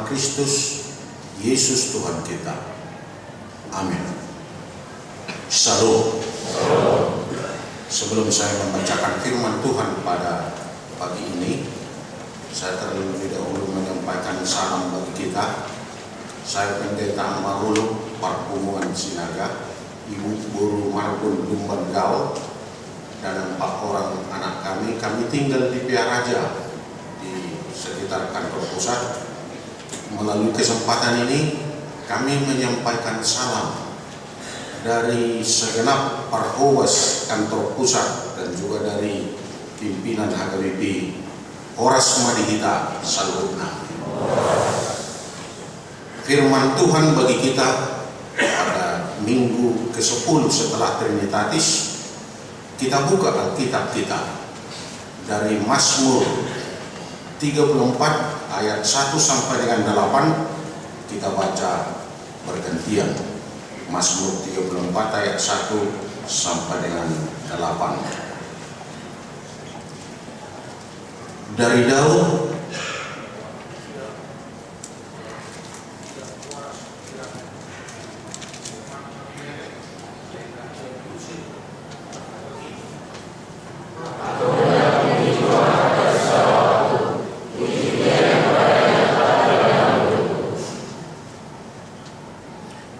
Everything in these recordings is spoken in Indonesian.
nama Kristus Yesus Tuhan kita. Amin. Shalom. Sebelum saya membacakan firman Tuhan pada pagi ini, saya terlebih dahulu menyampaikan salam bagi kita. Saya Pendeta Marulu Parpunguan Sinaga, Ibu Guru Marbun Lumbanggal, dan 4 orang anak kami. Kami tinggal di Piaraja, di sekitar kantor pusat. Melalui kesempatan ini, kami menyampaikan salam dari segenap Parhowas kantor pusat dan juga dari pimpinan HKBP Horas Madihita Salurna. Firman Tuhan bagi kita pada minggu ke-10 setelah Trinitatis, kita buka Alkitab kita dari Mazmur 34 ayat 1 sampai dengan 8. Kita baca bergantian. Mazmur 34 ayat 1 sampai dengan 8. Dari Daud.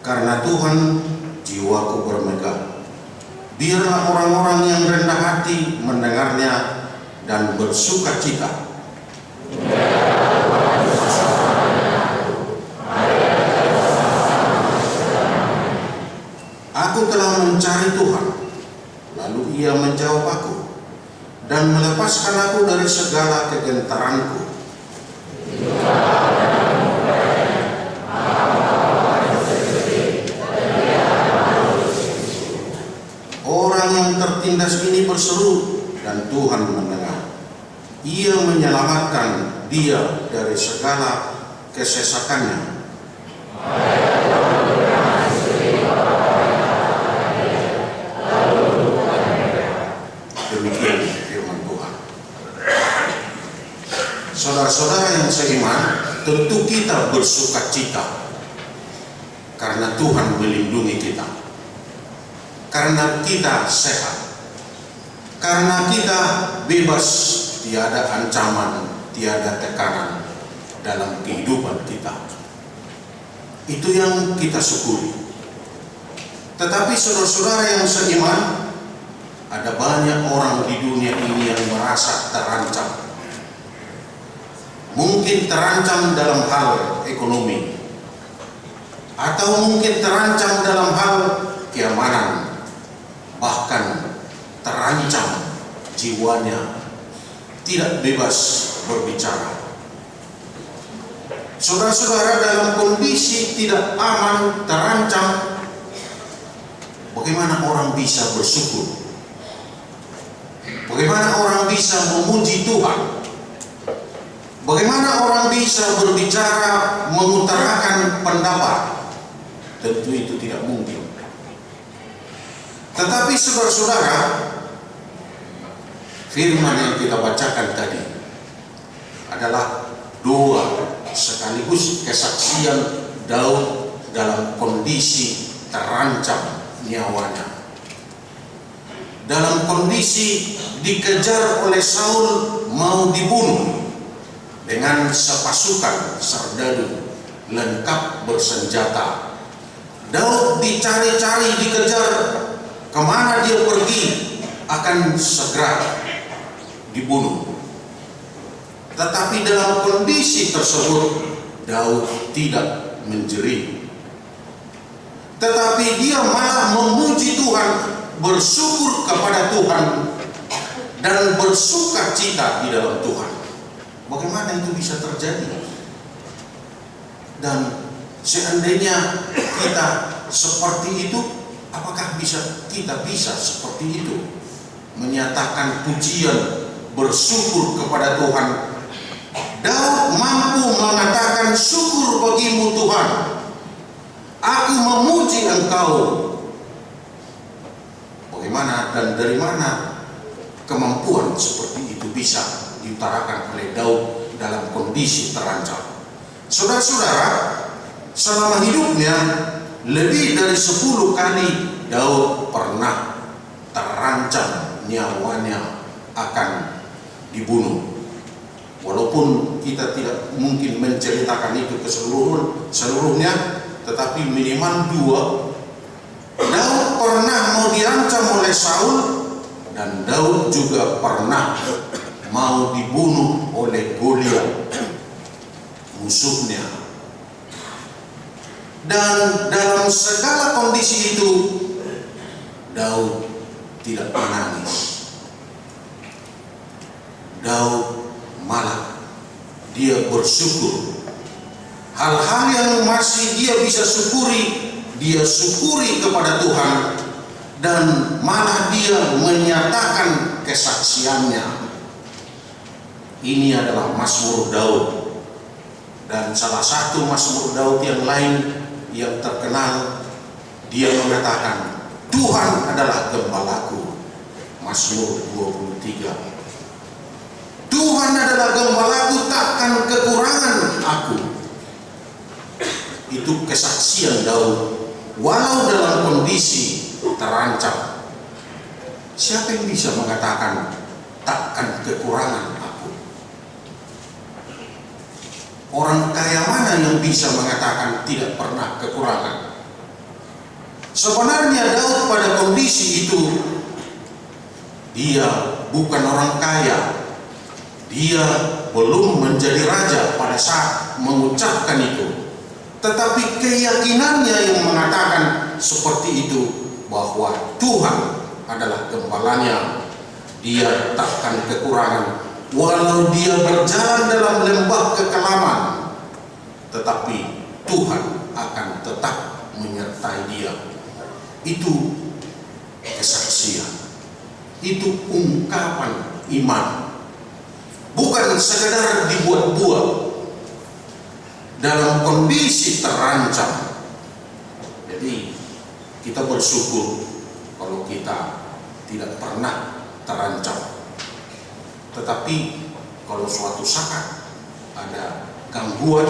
Karena Tuhan jiwaku bermegah, biarlah orang-orang yang rendah hati mendengarnya dan bersuka cita. Aku telah mencari Tuhan, lalu Ia menjawab aku dan melepaskan aku dari segala kegentaranku. Orang yang tertindas ini berseru dan Tuhan mendengar. Ia menyelamatkan dia dari segala kesesakannya. Demikian firman Tuhan. Saudara-saudara yang seiman, tentu kita bersuka cita karena Tuhan melindungi kita, karena kita sehat, karena kita bebas, tiada ancaman, tiada tekanan dalam kehidupan kita. Itu yang kita syukuri. Tetapi saudara-saudara yang seiman, ada banyak orang di dunia ini yang merasa terancam. Mungkin terancam dalam hal ekonomi, atau mungkin terancam dalam hal keamanan, bahkan terancam jiwanya, tidak bebas berbicara. Saudara-saudara, dalam kondisi tidak aman, terancam, bagaimana orang bisa bersyukur? Bagaimana orang bisa memuji Tuhan? Bagaimana orang bisa berbicara, mengutarakan pendapat? Tentu itu tidak mungkin. Tetapi saudara-saudara, firman yang kita bacakan tadi adalah doa sekaligus kesaksian Daud dalam kondisi terancam nyawanya, dalam kondisi dikejar oleh Saul, mau dibunuh dengan sepasukan serdadu lengkap bersenjata. Daud dicari-cari, dikejar, kemana dia pergi akan segera dibunuh. Tetapi dalam kondisi tersebut Daud tidak menjerit, tetapi dia malah memuji Tuhan, bersyukur kepada Tuhan, dan bersuka cita di dalam Tuhan. Bagaimana itu bisa terjadi? Dan seandainya kita seperti itu, apakah kita bisa seperti itu? Menyatakan pujian, bersyukur kepada Tuhan. Daud mampu mengatakan, syukur bagimu Tuhan, aku memuji Engkau. Bagaimana dan dari mana kemampuan seperti itu bisa diutarakan oleh Daud dalam kondisi terancam? Saudara-saudara, selama hidupnya lebih dari 10 kali Daud pernah terancam nyawanya akan dibunuh. Walaupun kita tidak mungkin menceritakan itu seluruhnya, tetapi minimal 2. Daud pernah mau diancam oleh Saul, dan Daud juga pernah mau dibunuh oleh Goliat, musuhnya. Dan dalam segala kondisi itu, Daud tidak menangis. Daud malah dia bersyukur. Hal-hal yang masih dia bisa syukuri, dia syukuri kepada Tuhan, dan malah dia menyatakan kesaksiannya. Ini adalah Mazmur Daud. Dan salah satu Mazmur Daud yang lain yang terkenal, dia mengatakan, Tuhan adalah gembalaku. Mazmur 23. Tuhan adalah gembalaku, takkan kekurangan aku. Itu kesaksian Daud, walau dalam kondisi terancam. Siapa yang bisa mengatakan takkan kekurangan aku? Orang kaya mana yang bisa mengatakan tidak pernah kekurangan? Sebenarnya Daud pada kondisi itu, dia bukan orang kaya. Dia belum menjadi raja pada saat mengucapkan itu. Tetapi keyakinannya yang mengatakan seperti itu, bahwa Tuhan adalah gembalanya, dia takkan kekurangan. Walau dia berjalan dalam lembah kekelaman, tetapi Tuhan akan tetap menyertai dia. Itu kesaksian, itu ungkapan iman, bukan sekedar dibuat-buat dalam kondisi terancam. Jadi kita bersyukur kalau kita tidak pernah terancam. Tetapi kalau suatu saat ada gangguan,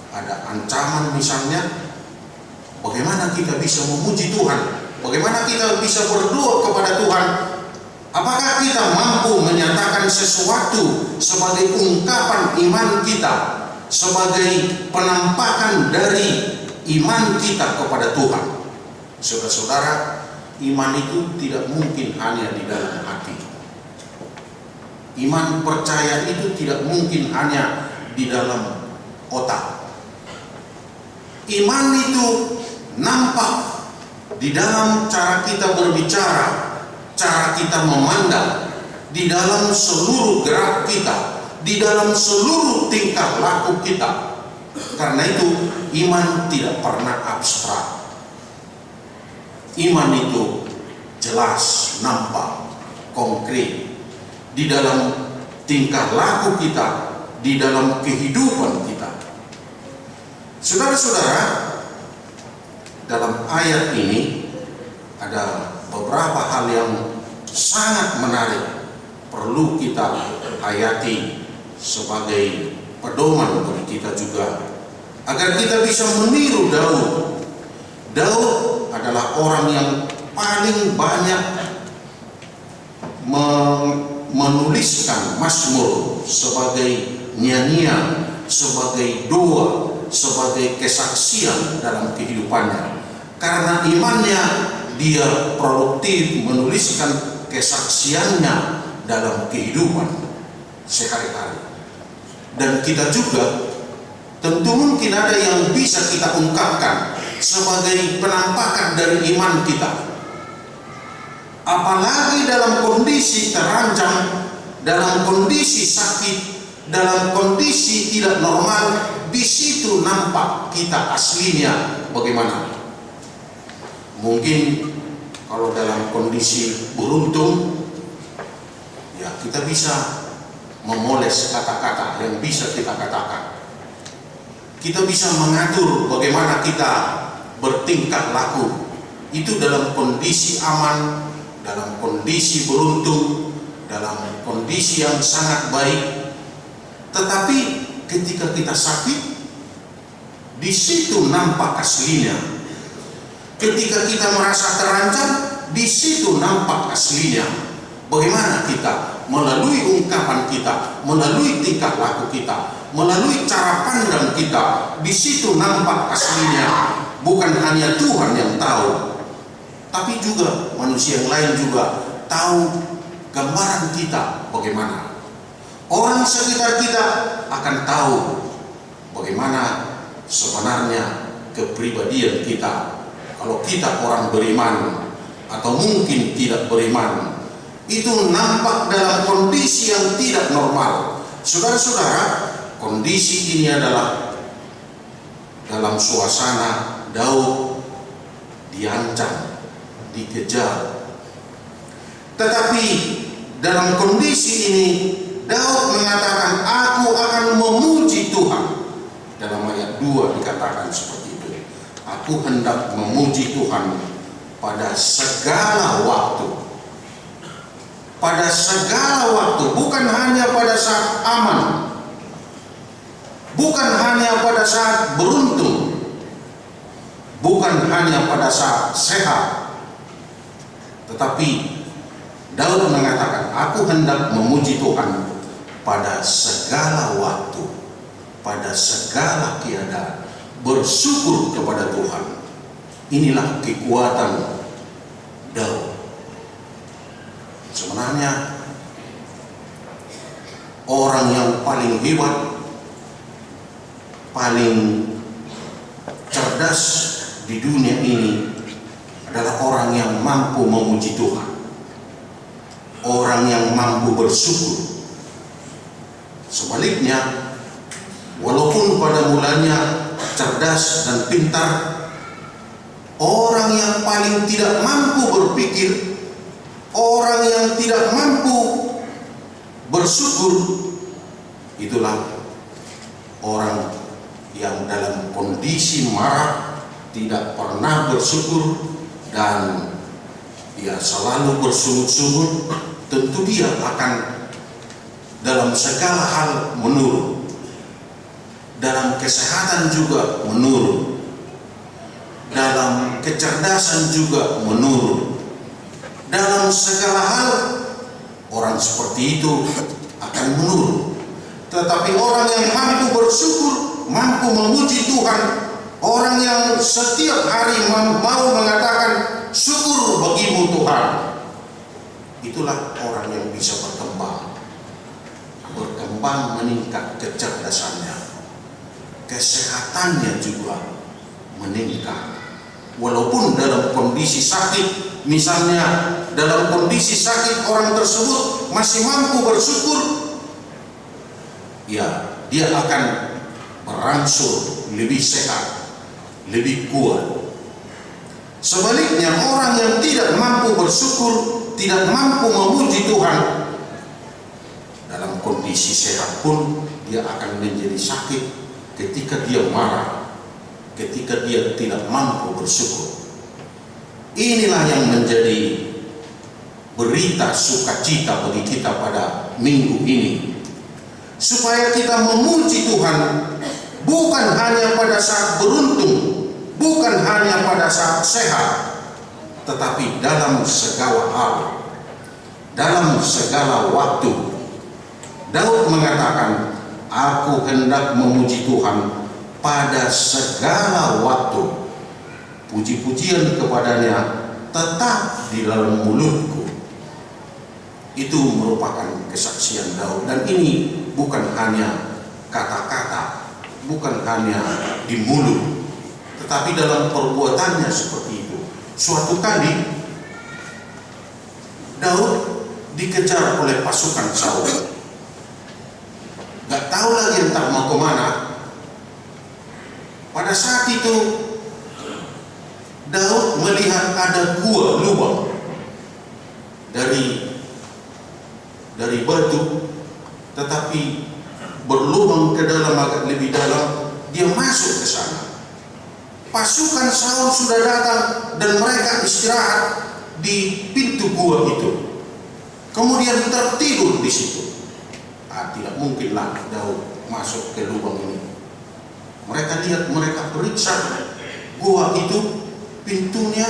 ada ancaman misalnya, bagaimana kita bisa memuji Tuhan? Bagaimana kita bisa berdoa kepada Tuhan? Apakah kita mampu menyatakan sesuatu sebagai ungkapan iman kita, sebagai penampakan dari iman kita kepada Tuhan? Saudara-saudara, iman itu tidak mungkin hanya di dalam hati. Iman percaya itu tidak mungkin hanya di dalam otak. Iman itu nampak di dalam cara kita berbicara, cara kita memandang, di dalam seluruh gerak kita, di dalam seluruh tingkah laku kita. Karena itu iman tidak pernah abstrak. Iman itu jelas, nampak, konkret di dalam tingkah laku kita, di dalam kehidupan kita. Saudara-saudara, dalam ayat ini ada beberapa hal yang sangat menarik, perlu kita hayati sebagai pedoman bagi kita juga, agar kita bisa meniru Daud. Daud adalah orang yang paling banyak menuliskan mazmur sebagai nyanyian, sebagai doa, sebagai kesaksian dalam kehidupannya. Karena imannya, dia produktif menuliskan kesaksiannya dalam kehidupan sehari-hari. Dan kita juga tentu mungkin ada yang bisa kita ungkapkan sebagai penampakan dari iman kita. Apalagi dalam kondisi terancam, dalam kondisi sakit, dalam kondisi tidak normal, di situ nampak kita aslinya bagaimana. Mungkin kalau dalam kondisi beruntung, ya kita bisa memoles kata-kata yang bisa kita katakan. Kita bisa mengatur bagaimana kita bertingkah laku. Itu dalam kondisi aman, dalam kondisi beruntung, dalam kondisi yang sangat baik. Tetapi ketika kita sakit, Di situ nampak aslinya. Ketika kita merasa terancam, di situ nampak aslinya. Bagaimana kita melalui ungkapan kita, melalui tingkah laku kita, melalui cara pandang kita, di situ nampak aslinya. Bukan hanya Tuhan yang tahu, tapi juga manusia yang lain juga tahu gambaran kita bagaimana. Orang sekitar kita akan tahu bagaimana sebenarnya kepribadian kita. Kalau kita orang beriman atau mungkin tidak beriman, itu nampak dalam kondisi yang tidak normal. Saudara-saudara, kondisi ini adalah dalam suasana Daud diancam, dikejar. Tetapi dalam kondisi ini Daud mengatakan, aku akan memuji Tuhan. Dalam ayat 2 dikatakan seperti itu. Aku hendak memuji Tuhan pada segala waktu. Pada segala waktu, bukan hanya pada saat aman, bukan hanya pada saat beruntung, bukan hanya pada saat sehat, tetapi Daud mengatakan, aku hendak memuji Tuhan pada segala waktu, pada segala keadaan, bersyukur kepada Tuhan. Inilah kekuatan Daud. Sebenarnya orang yang paling hebat, paling cerdas di dunia ini adalah orang yang mampu memuji Tuhan, orang yang mampu bersyukur. Sebaliknya, walaupun pada mulanya cerdas dan pintar, orang yang paling tidak mampu berpikir, orang yang tidak mampu bersyukur, itulah orang yang dalam kondisi marah tidak pernah bersyukur dan dia selalu bersungut-sungut. Tentu dia akan dalam segala hal menurun, dalam kesehatan juga menurun, dalam kecerdasan juga menurun. Dalam segala hal orang seperti itu akan menurun. Tetapi orang yang mampu bersyukur, mampu memuji Tuhan, orang yang setiap hari mau mengatakan syukur bagimu Tuhan, itulah orang yang bisa berkembang meningkat kecerdasannya, kesehatannya juga meningkat. Walaupun dalam kondisi sakit, misalnya dalam kondisi sakit orang tersebut masih mampu bersyukur, ya dia akan berangsur lebih sehat, lebih kuat. Sebaliknya orang yang tidak mampu bersyukur, tidak mampu memuji Tuhan, dalam kondisi sehat pun dia akan menjadi sakit ketika dia marah, ketika dia tidak mampu bersyukur. Inilah yang menjadi berita sukacita bagi kita pada minggu ini, supaya kita memuji Tuhan bukan hanya pada saat beruntung, bukan hanya pada saat sehat, tetapi dalam segala hal, dalam segala waktu. Daud mengatakan, aku hendak memuji Tuhan pada segala waktu. Puji-pujian kepadanya tetap di dalam mulutku. Itu merupakan kesaksian Daud. Dan ini bukan hanya kata-kata, bukan hanya di mulut, tetapi dalam perbuatannya seperti itu. Suatu kali Daud dikejar oleh pasukan Saul. Gak tahu lagi entah mau kemana. Pada saat itu Daud melihat ada gua lubang dari batu, tetapi berlubang ke dalam agak lebih dalam. Dia masuk ke sana. Pasukan Saul sudah datang dan mereka istirahat di pintu gua itu. Kemudian tertidur di situ. Tidak mungkinlah Daud masuk ke lubang ini. Mereka lihat, mereka periksa gua itu, pintunya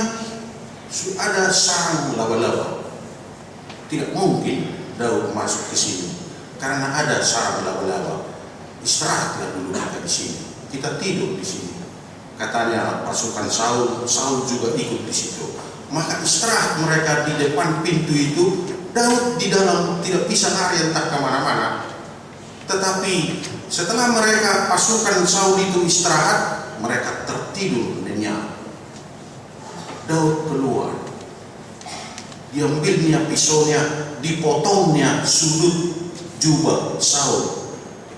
ada sarang laba-laba. Tidak mungkin Daud masuk ke sini karena ada sarang laba-laba. Istirahatlah dulu kita di sini. Kita tidur di sini. Katanya pasukan Saul juga ikut di situ. Maka istirahat mereka di depan pintu itu. Daud di dalam tidak bisa lari entah kemana-mana. Tetapi setelah mereka pasukan Saul itu istirahat, mereka tertidur nyenyak. Daud keluar, diambilnya pisaunya, dipotongnya sudut jubah Saul,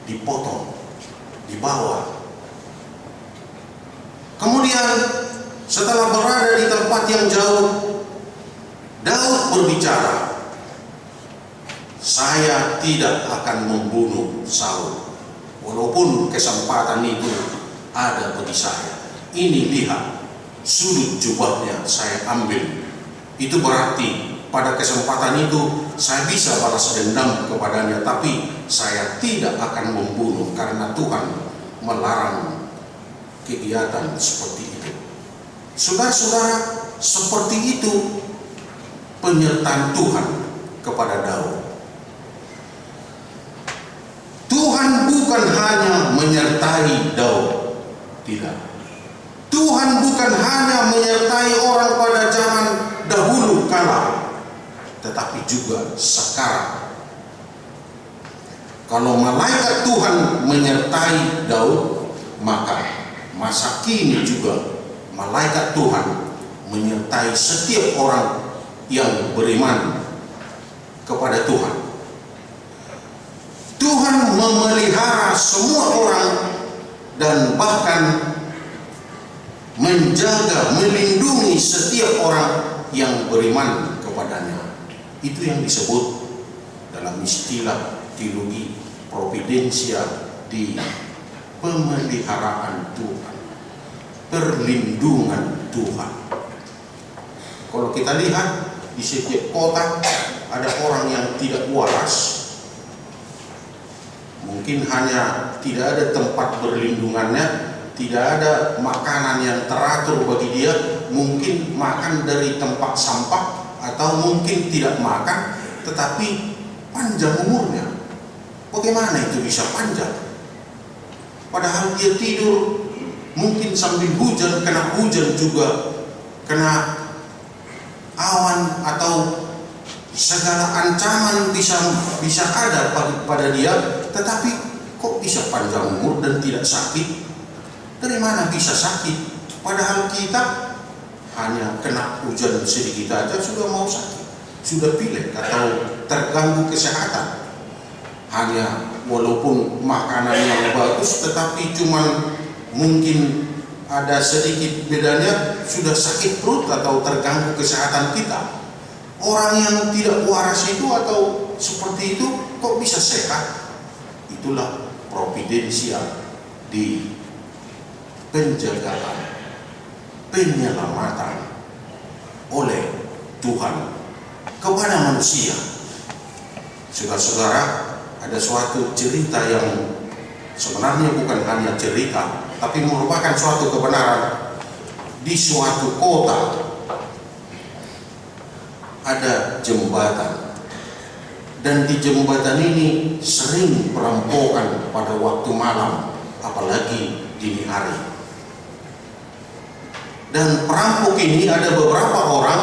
dipotong, dibawa. Kemudian setelah berada di tempat yang jauh, Daud berbicara, saya tidak akan membunuh Saul, walaupun kesempatan itu ada bagi saya. Ini lihat, sudut jubahnya saya ambil. Itu berarti pada kesempatan itu saya bisa balas dendam kepadanya, tapi saya tidak akan membunuh karena Tuhan melarang kegiatan seperti itu. Saudara-saudara, seperti itu penyertaan Tuhan kepada Daud. Tuhan bukan hanya menyertai Daud, tidak. Tuhan bukan hanya menyertai orang pada zaman dahulu kala, tetapi juga sekarang. Kalau malaikat Tuhan menyertai Daud, maka masa kini juga malaikat Tuhan menyertai setiap orang yang beriman kepada Tuhan. Tuhan memelihara semua orang dan bahkan menjaga, melindungi setiap orang yang beriman kepadanya. Itu yang disebut dalam istilah teologi providensia di pemeliharaan Tuhan, perlindungan Tuhan. Kalau kita lihat di setiap kota ada orang yang tidak waras, mungkin hanya tidak ada tempat berlindungannya, tidak ada makanan yang teratur bagi dia, mungkin makan dari tempat sampah, atau mungkin tidak makan tetapi panjang umurnya. Bagaimana itu bisa panjang? Padahal dia tidur, mungkin sambil hujan, kena hujan juga, kena awan, atau segala ancaman bisa ada pada dia, tetapi kok bisa panjang umur dan tidak sakit? Dari mana bisa sakit? Padahal kita hanya kena hujan sedikit aja sudah mau sakit, sudah pilek atau terganggu kesehatan. Hanya walaupun makanan yang bagus, tetapi cuman mungkin ada sedikit bedanya, sudah sakit perut atau terganggu kesehatan kita. Orang yang tidak waras itu atau seperti itu kok bisa sehat? Itulah providensial di penjagaan, penyelamatan oleh Tuhan kepada manusia. Saudara-saudara, ada suatu cerita yang sebenarnya bukan hanya cerita, tapi merupakan suatu kebenaran. Di suatu kota ada jembatan, dan di jembatan ini sering perampokan pada waktu malam, apalagi dini hari. Dan perampok ini ada beberapa orang,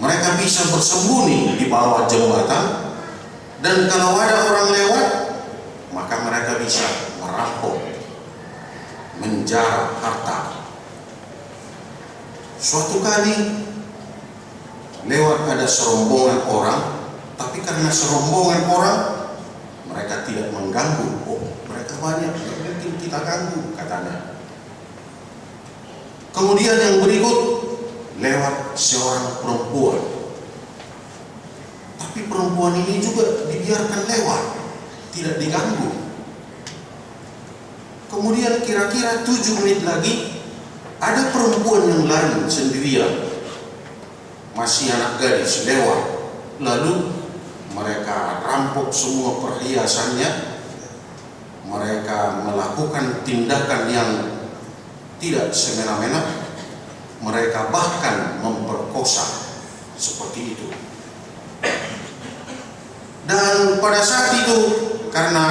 mereka bisa bersembunyi di bawah jembatan, dan kalau ada orang lewat, maka mereka bisa merampok, menjarah harta. Suatu kali lewat ada serombongan orang, tapi karena serombongan orang, mereka tidak mengganggu. Oh, mereka banyak, tidak mungkin kita ganggu, katanya. Kemudian yang berikut, lewat seorang perempuan, tapi perempuan ini juga dibiarkan lewat, tidak diganggu. Kemudian kira-kira 7 menit lagi, ada perempuan yang lain sendirian, masih anak gadis, lewat. Lalu mereka rampok semua perhiasannya, mereka melakukan tindakan yang tidak semena-mena, mereka bahkan memperkosa seperti itu. Dan pada saat itu karena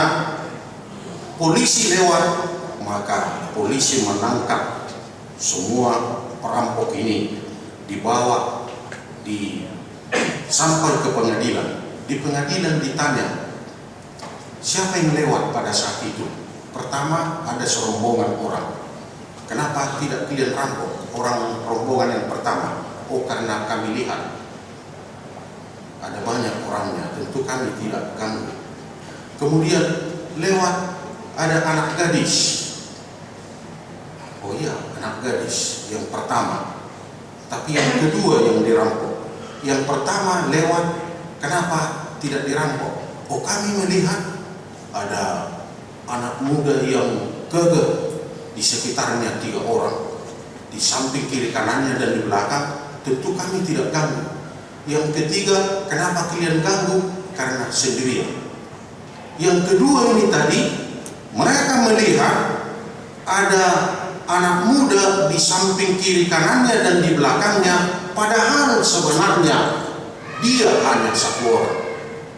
polisi lewat, maka polisi menangkap semua perampok ini, dibawa sampai ke pengadilan. Di pengadilan ditanya, siapa yang lewat pada saat itu? Pertama, ada serombongan orang. Kenapa tidak kalian rampok orang rombongan yang pertama? Oh, karena kami lihat ada banyak orangnya, tentu kami tidak ganggu. Kemudian lewat ada anak gadis. Oh iya, anak gadis yang pertama. Tapi yang kedua yang dirampok. Yang pertama lewat, kenapa tidak dirampok? Oh, kami melihat ada anak muda yang gagah, di sekitarnya 3 orang, di samping kiri kanannya dan di belakang. Tentu kami tidak ganggu. Yang ketiga, kenapa kalian ganggu? Karena sendirian. Yang kedua ini tadi, mereka melihat ada anak muda di samping kiri kanannya dan di belakangnya, padahal sebenarnya dia hanya 1 orang.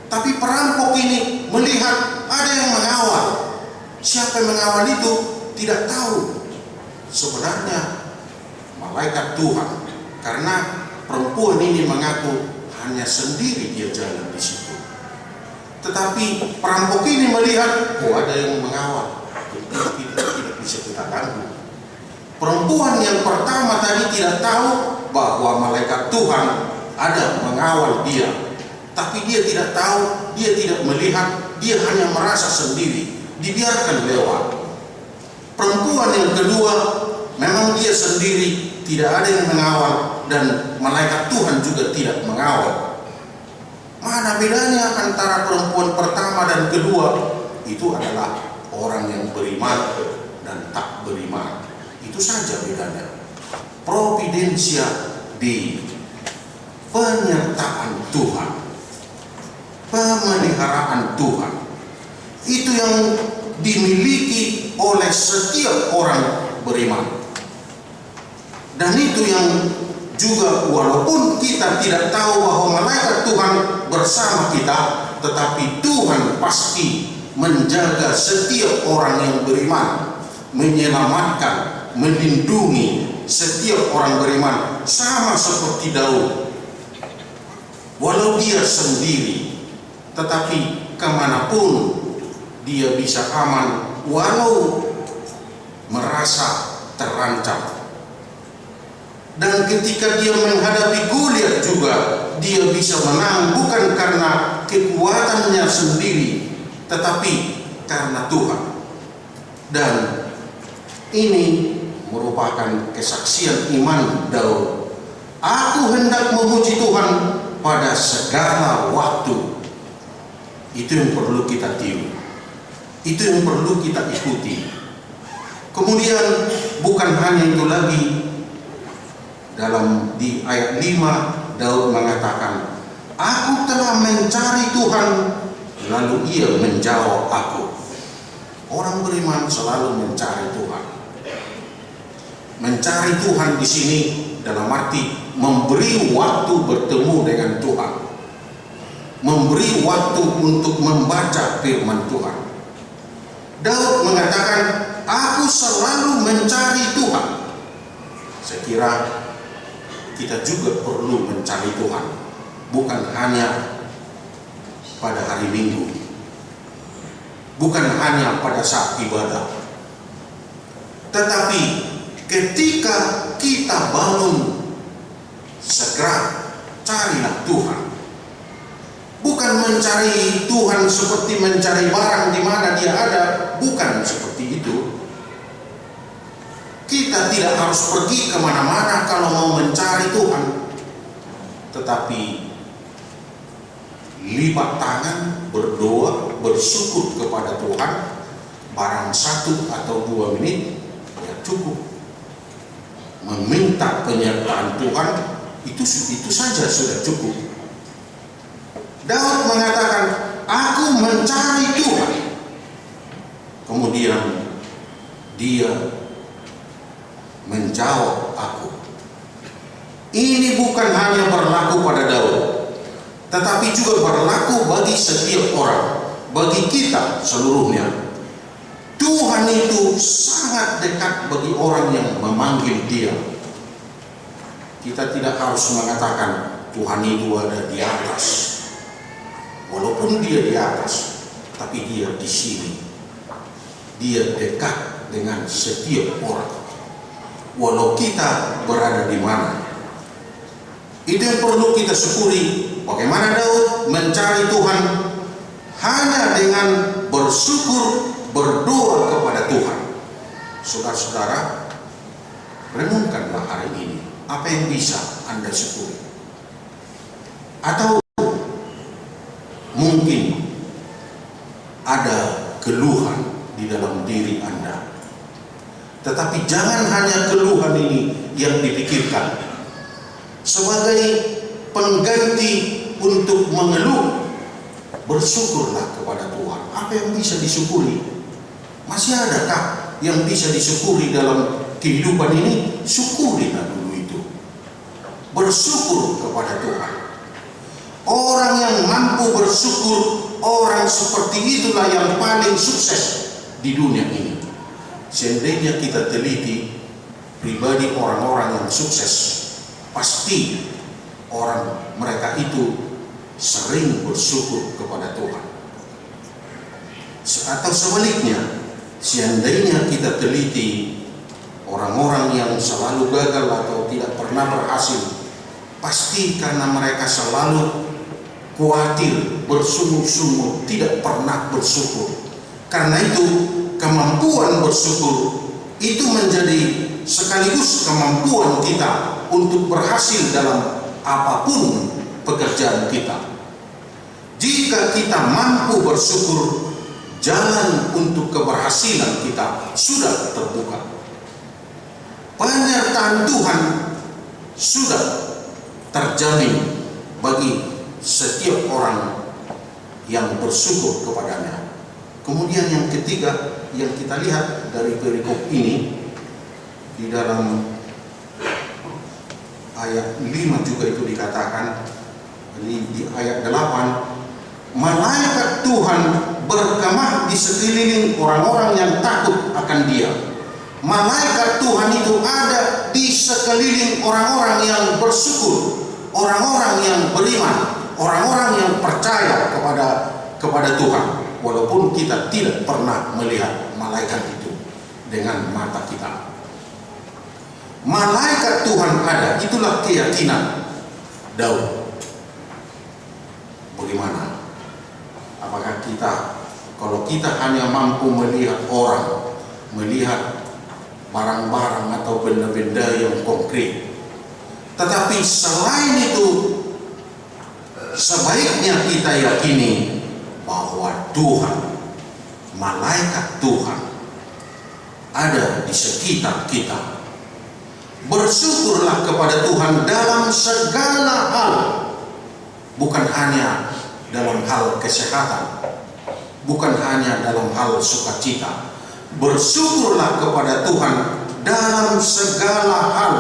Tapi perampok ini melihat ada yang mengawal. Siapa yang mengawal itu tidak tahu. Sebenarnya malaikat Tuhan, karena perempuan ini mengaku hanya sendiri dia jalan di situ. Tetapi perampok ini melihat, oh ada yang mengawal, tidak bisa kita ganggu. Perempuan yang pertama tadi tidak tahu bahwa malaikat Tuhan ada mengawal dia. Tapi dia tidak tahu, dia tidak melihat, dia hanya merasa sendiri, dibiarkan lewat. Perempuan yang kedua, memang dia sendiri, tidak ada yang mengawal, dan malaikat Tuhan juga tidak mengawal. Mana bedanya antara perempuan pertama dan kedua? Itu adalah orang yang beriman dan tak beriman. Itu saja bedanya. Providensia di penyertaan Tuhan, pemeliharaan Tuhan, itu yang dimiliki oleh setiap orang beriman. Dan itu yang juga walaupun kita tidak tahu bahwa malaikat Tuhan bersama kita, tetapi Tuhan pasti menjaga setiap orang yang beriman, menyelamatkan, melindungi setiap orang beriman, sama seperti Daud. Walau dia sendiri, tetapi kemanapun dia bisa aman, walau merasa terancam. Dan ketika dia menghadapi Goliat juga, dia bisa menang bukan karena kekuatannya sendiri, tetapi karena Tuhan. Dan ini merupakan kesaksian iman Daud. Aku hendak memuji Tuhan pada segala waktu. Itu yang perlu kita tiru. Itu yang perlu kita ikuti. Kemudian bukan hanya itu lagi. Di ayat 5 Daud mengatakan, aku telah mencari Tuhan, lalu ia menjawab aku. Orang beriman selalu mencari Tuhan. Mencari Tuhan di sini dalam arti memberi waktu bertemu dengan Tuhan, memberi waktu untuk membaca firman Tuhan. Daud mengatakan, aku selalu mencari Tuhan. Saya kira kita juga perlu mencari Tuhan, bukan hanya pada hari Minggu, bukan hanya pada saat ibadah, tetapi ketika kita bangun, segera carilah Tuhan. Bukan mencari Tuhan seperti mencari barang di mana dia ada, bukan seperti itu. Kita tidak harus pergi kemana-mana kalau mau mencari Tuhan, tetapi lipat tangan, berdoa, bersyukur kepada Tuhan, barang 1 atau 2 menit ya cukup. Meminta penyertaan Tuhan itu saja sudah cukup. Daud mengatakan, aku mencari Tuhan. Kemudian dia menjawab aku. Ini bukan hanya berlaku pada Daud, tetapi juga berlaku bagi setiap orang, bagi kita seluruhnya. Tuhan itu sangat dekat bagi orang yang memanggil Dia. Kita tidak harus mengatakan Tuhan itu ada di atas. Walaupun Dia di atas, tapi Dia di sini. Dia dekat dengan setiap orang. Walau kita berada di mana. Itu yang perlu kita syukuri. Bagaimana Daud mencari Tuhan? Hanya dengan bersyukur, berdoa kepada Tuhan. Saudara-saudara, renungkanlah hari ini. Apa yang bisa Anda syukuri? Atau mungkin ada keluhan di dalam diri Anda. Tetapi jangan hanya keluhan ini yang dipikirkan. Sebagai pengganti untuk mengeluh, bersyukurlah kepada Tuhan. Apa yang bisa disyukuri? Masih adakah yang bisa disyukuri dalam kehidupan ini? Syukurilah dulu itu. Bersyukur kepada Tuhan. Orang yang mampu bersyukur, orang seperti itulah yang paling sukses di dunia ini. Seandainya kita teliti pribadi orang-orang yang sukses, pasti orang mereka itu sering bersyukur kepada Tuhan. Atau sebaliknya, seandainya kita teliti orang-orang yang selalu gagal atau tidak pernah berhasil, pasti karena mereka selalu khawatir, bersungut-sungut, tidak pernah bersyukur. Karena itu kemampuan bersyukur itu menjadi sekaligus kemampuan kita untuk berhasil dalam apapun pekerjaan kita. Jika kita mampu bersyukur, jalan untuk keberhasilan kita sudah terbuka. Penyertaan Tuhan sudah terjamin bagi setiap orang yang bersyukur kepadanya. Kemudian yang ketiga yang kita lihat dari perikop ini, di dalam ayat 5 juga itu dikatakan, di ayat 8, malaikat Tuhan berkemah di sekeliling orang-orang yang takut akan Dia. Malaikat Tuhan itu ada di sekeliling orang-orang yang bersyukur, orang-orang yang beriman, orang-orang yang percaya kepada Tuhan. Walaupun kita tidak pernah melihat malaikat itu dengan mata kita. Malaikat Tuhan ada, itulah keyakinan Daud. Bagaimana? Apakah kita, kalau kita hanya mampu melihat orang, melihat barang-barang atau benda-benda yang konkret, tetapi selain itu, sebaiknya kita yakini bahwa Tuhan, malaikat Tuhan ada di sekitar kita. Bersyukurlah kepada Tuhan dalam segala hal, bukan hanya dalam hal kesehatan, bukan hanya dalam hal sukacita. Bersyukurlah kepada Tuhan dalam segala hal.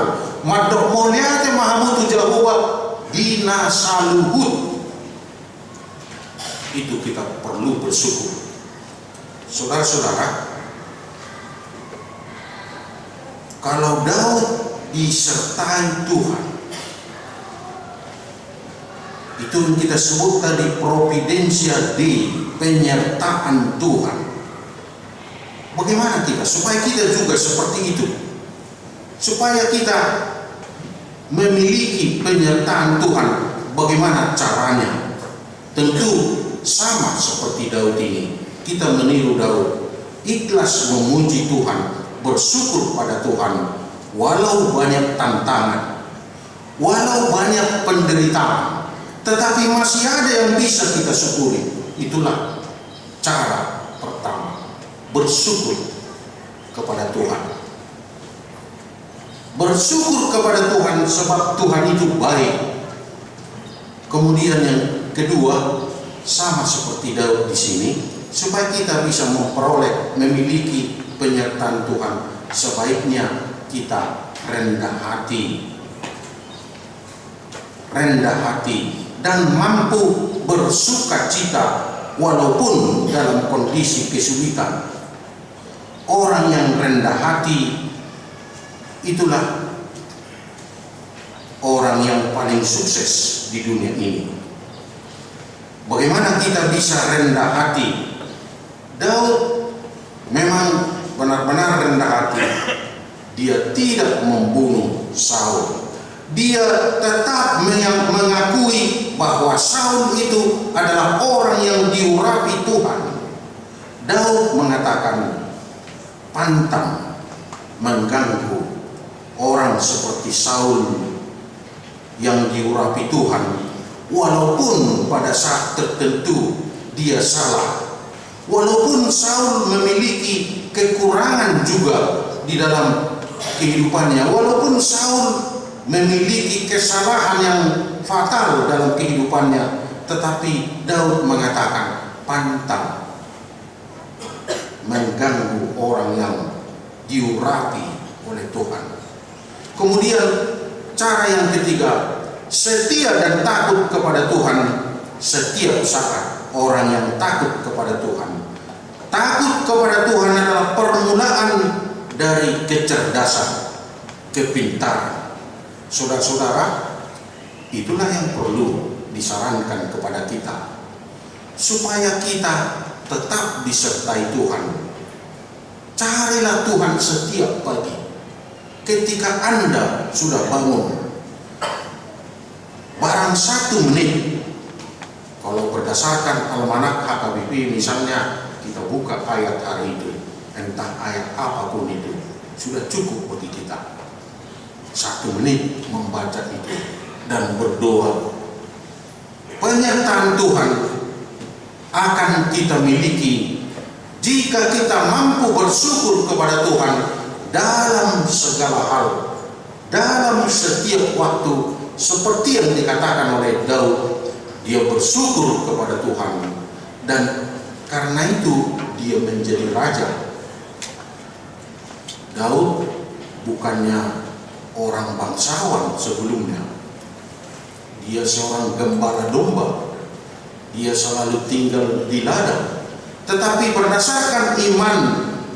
Madok mulyate mahamutu Jehovah dina saluhut. Itu kita perlu bersyukur. Saudara-saudara, kalau Daud disertai Tuhan, itu yang kita sebut tadi providensia di penyertaan Tuhan. Bagaimana kita supaya kita juga seperti itu, supaya kita memiliki penyertaan Tuhan? Bagaimana caranya? Tentu sama seperti Daud ini, kita meniru Daud, ikhlas memuji Tuhan, bersyukur pada Tuhan, walau banyak tantangan, walau banyak penderitaan, tetapi masih ada yang bisa kita syukuri. Itulah cara pertama, bersyukur kepada Tuhan. Bersyukur kepada Tuhan sebab Tuhan itu baik. Kemudian yang kedua, sama seperti Daud di sini, supaya kita bisa memperoleh, memiliki penyertaan Tuhan, sebaiknya kita rendah hati dan mampu bersuka cita walaupun dalam kondisi kesulitan. Orang yang rendah hati itulah orang yang paling sukses di dunia ini. Bagaimana kita bisa rendah hati? Daud memang benar-benar rendah hati. Dia tidak membunuh Saul. Dia tetap mengakui bahwa Saul itu adalah orang yang diurapi Tuhan. Daud mengatakan, pantang mengganggu orang seperti Saul yang diurapi Tuhan, walaupun pada saat tertentu dia salah, walaupun Saul memiliki kekurangan juga di dalam kehidupannya, walaupun Saul memiliki kesalahan yang fatal dalam kehidupannya, tetapi Daud mengatakan pantang mengganggu orang yang diurapi oleh Tuhan. Kemudian cara yang ketiga, setia dan takut kepada Tuhan setiap saat. Orang yang takut kepada Tuhan, takut kepada Tuhan adalah permulaan dari kecerdasan, kepintaran. Saudara-saudara, itulah yang perlu disarankan kepada kita, supaya kita tetap disertai Tuhan. Carilah Tuhan setiap pagi. Ketika Anda sudah bangun, barang 1 menit, kalau berdasarkan almanak HKBP misalnya, kita buka ayat hari itu, entah ayat apapun itu, sudah cukup bagi kita. 1 menit membaca itu dan berdoa. Penyertaan Tuhan akan kita miliki jika kita mampu bersyukur kepada Tuhan dalam segala hal, dalam setiap waktu, seperti yang dikatakan oleh Daud. Dia bersyukur kepada Tuhan, dan karena itu dia menjadi raja. Daud bukannya orang bangsawan sebelumnya. Dia seorang gembala domba. Dia selalu tinggal di ladang. Tetapi berdasarkan iman,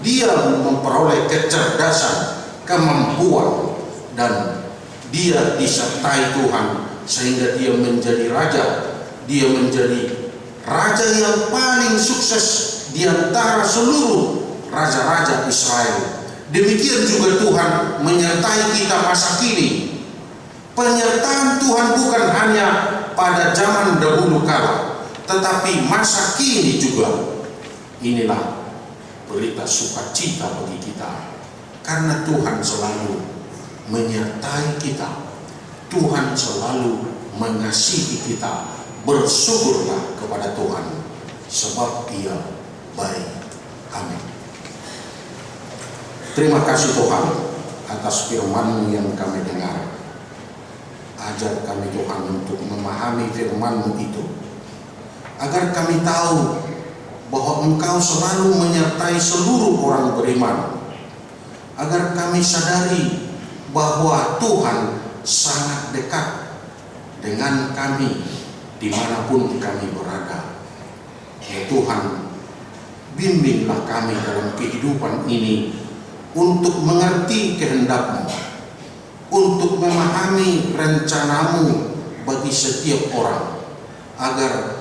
dia memperoleh kecerdasan, kemampuan, dan dia disertai Tuhan sehingga dia menjadi raja. Dia menjadi raja yang paling sukses di antara seluruh raja-raja Israel. Demikian juga Tuhan menyertai kita masa kini. Penyertaan Tuhan bukan hanya pada zaman dahulu kala, tetapi masa kini juga. Inilah berita sukacita bagi kita, karena Tuhan selalu menyertai kita. Tuhan selalu mengasihi kita. Bersyukurlah kepada Tuhan, sebab Dia baik. Amin. Terima kasih Tuhan atas firman-Mu yang kami dengar. Ajar kami Tuhan untuk memahami firman-Mu itu, agar kami tahu bahwa Engkau selalu menyertai seluruh orang beriman, agar kami sadari bahwa Tuhan sangat dekat dengan kami dimanapun kami berada. Ya Tuhan, bimbinglah kami dalam kehidupan ini untuk mengerti kehendak-Mu, untuk memahami rencana-Mu bagi setiap orang, agar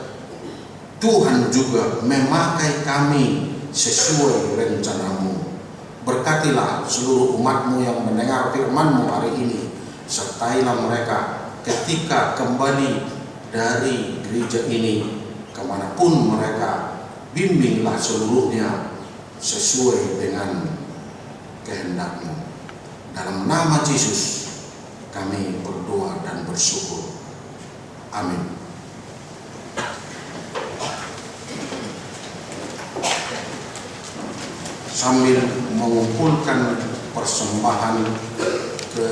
Tuhan juga memakai kami sesuai rencana-Mu. Berkatilah seluruh umat-Mu yang mendengar firman-Mu hari ini. Sertailah mereka ketika kembali dari gereja ini, kemanapun mereka. Bimbinglah seluruhnya sesuai dengan kehendak-Mu. Dalam nama Yesus kami berdoa dan bersyukur. Amin. Sambil mengumpulkan persembahan ke